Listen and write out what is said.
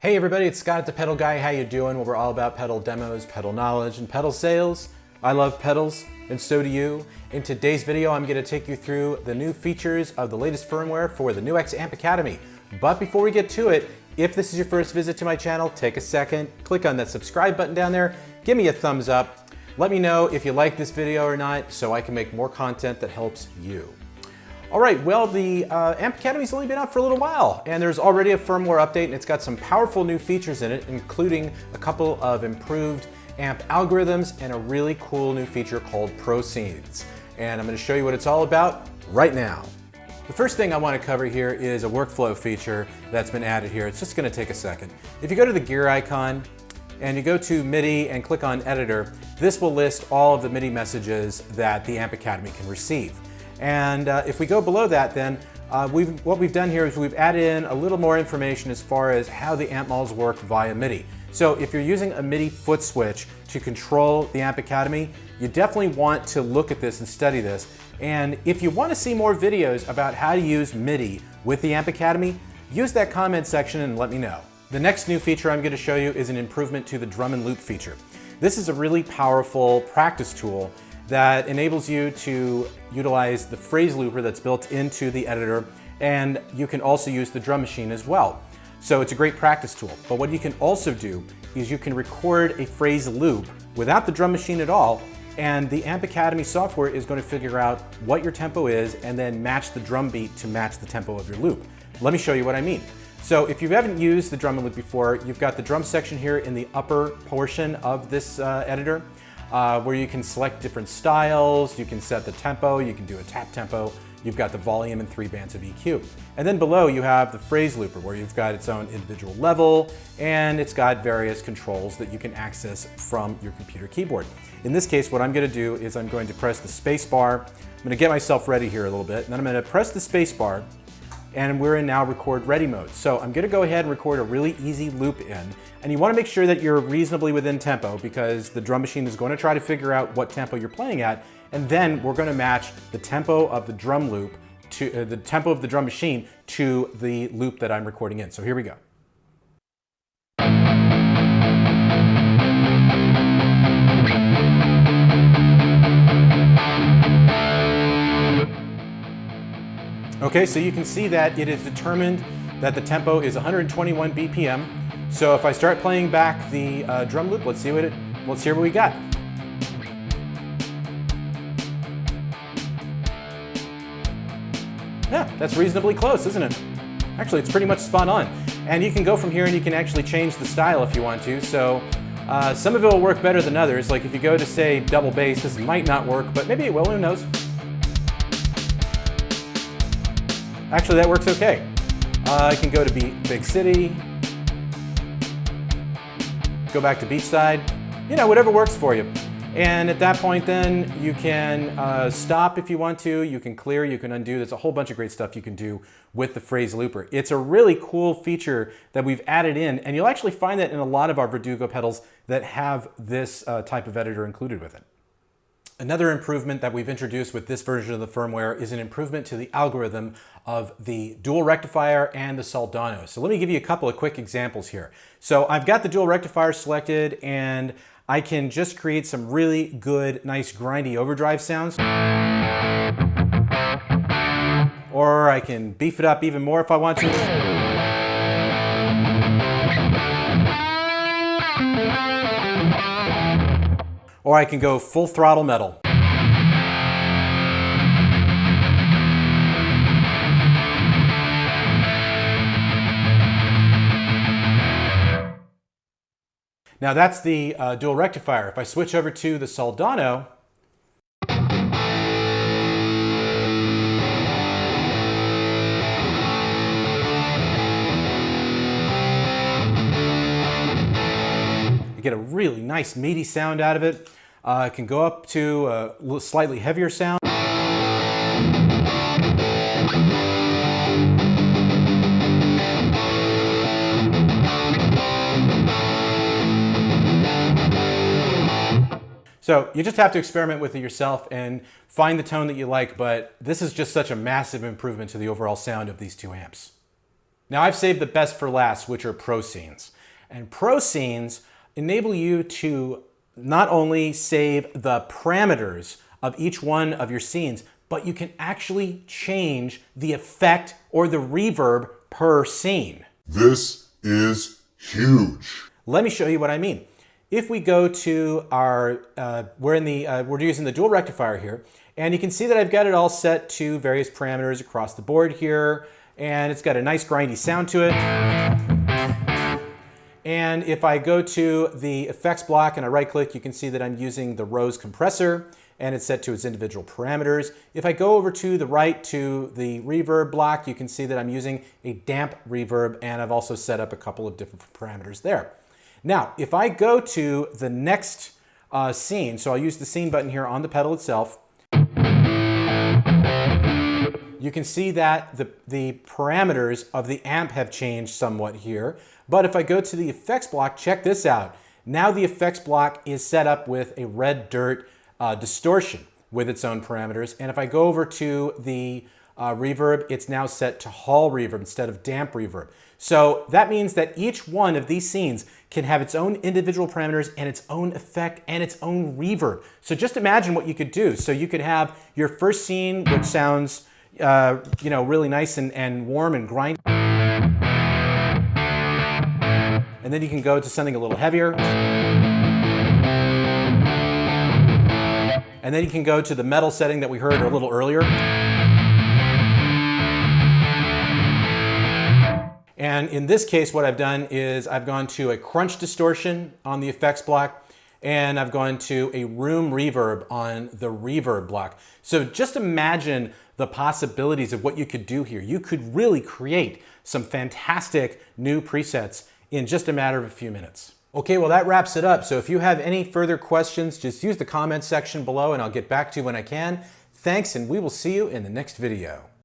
Hey everybody, it's Scott at the Pedal Guy. How you doing? Well, we're all about pedal demos, pedal knowledge, and pedal sales. I love pedals, and so do you. In today's video, I'm going to take you through the new features of the latest firmware for the NUX Amp Academy. But before we get to it, if this is your first visit to my channel, take a second, click on that subscribe button down there, give me a thumbs up. Let me know if you like this video or not so I can make more content that helps you. All right, well, the Amp Academy's only been out for a little while, and there's already a firmware update, and it's got some powerful new features in it, including a couple of improved amp algorithms and a really cool new feature called Proceeds. And I'm going to show you what it's all about right now. The first thing I want to cover here is a workflow feature that's been added here. It's just going to take a second. If you go to the gear icon and you go to MIDI and click on Editor, this will list all of the MIDI messages that the Amp Academy can receive. And if we go below that, then what we've done here is we've added in a little more information as far as how the amp mods work via MIDI. So if you're using a MIDI foot switch to control the Amp Academy, you definitely want to look at this and study this. And if you want to see more videos about how to use MIDI with the Amp Academy, use that comment section and let me know. The next new feature I'm going to show you is an improvement to the drum and loop feature. This is a really powerful practice tool that enables you to utilize the phrase looper that's built into the editor, and you can also use the drum machine as well. So it's a great practice tool. But what you can also do is you can record a phrase loop without the drum machine at all, and the Amp Academy software is going to figure out what your tempo is and then match the drum beat to match the tempo of your loop. Let me show you what I mean. So if you haven't used the drum and loop before, you've got the drum section here in the upper portion of this editor, where you can select different styles, you can set the tempo, you can do a tap tempo, you've got the volume and 3 bands of EQ. And then below you have the phrase looper where you've got its own individual level and it's got various controls that you can access from your computer keyboard. In this case, what I'm going to do is I'm going to press the space bar. I'm going to get myself ready here a little bit, and then I'm going to press the space bar, and we're in now record ready mode. So I'm going to go ahead and record a really easy loop in, and you want to make sure that you're reasonably within tempo because the drum machine is going to try to figure out what tempo you're playing at, and then we're going to match the tempo of the drum loop to the tempo of the drum machine to the loop that I'm recording in. So here we go. Okay, so you can see that it is determined that the tempo is 121 BPM. So if I start playing back the drum loop, let's hear what we got. Yeah, that's reasonably close, isn't it? Actually, it's pretty much spot on. And you can go from here and you can actually change the style if you want to. So some of it will work better than others. Like if you go to say double bass, this might not work, but maybe it will, who knows? Actually, that works okay. I can go to Big City, go back to Beachside, you know, whatever works for you. And at that point then, you can stop if you want to, you can clear, you can undo. There's a whole bunch of great stuff you can do with the phrase looper. It's a really cool feature that we've added in, and you'll actually find that in a lot of our Verdugo pedals that have this type of editor included with it. Another improvement that we've introduced with this version of the firmware is an improvement to the algorithm of the dual rectifier and the Soldano. So let me give you a couple of quick examples here. So I've got the dual rectifier selected, and I can just create some really good, nice, grindy overdrive sounds. Or I can beef it up even more if I want to. Or I can go full throttle metal. Now that's the dual rectifier. If I switch over to the Soldano, I get a really nice meaty sound out of it. I can go up to a slightly heavier sound. So you just have to experiment with it yourself and find the tone that you like, but this is just such a massive improvement to the overall sound of these two amps. Now I've saved the best for last, which are pro scenes. And pro scenes enable you to not only save the parameters of each one of your scenes, but you can actually change the effect or the reverb per scene. This is huge. Let me show you what I mean. If we go to our, we're using the dual rectifier here, and you can see that I've got it all set to various parameters across the board here, and it's got a nice grindy sound to it. And if I go to the effects block and I right click, you can see that I'm using the Rose compressor and it's set to its individual parameters. If I go over to the right to the reverb block, you can see that I'm using a damp reverb, and I've also set up a couple of different parameters there. Now, if I go to the next scene, so I'll use the scene button here on the pedal itself, you can see that the parameters of the amp have changed somewhat here. But if I go to the effects block, check this out. Now the effects block is set up with a red dirt distortion with its own parameters. And if I go over to the reverb, it's now set to hall reverb instead of damp reverb. So that means that each one of these scenes can have its own individual parameters and its own effect and its own reverb. So just imagine what you could do. So you could have your first scene, which sounds really nice and warm and grindy. And then you can go to something a little heavier. And then you can go to the metal setting that we heard a little earlier. And in this case, what I've done is I've gone to a crunch distortion on the effects block, and I've gone to a room reverb on the reverb block. So just imagine the possibilities of what you could do here. You could really create some fantastic new presets in just a matter of a few minutes. Okay, well that wraps it up. So if you have any further questions, just use the comments section below and I'll get back to you when I can. Thanks, and we will see you in the next video.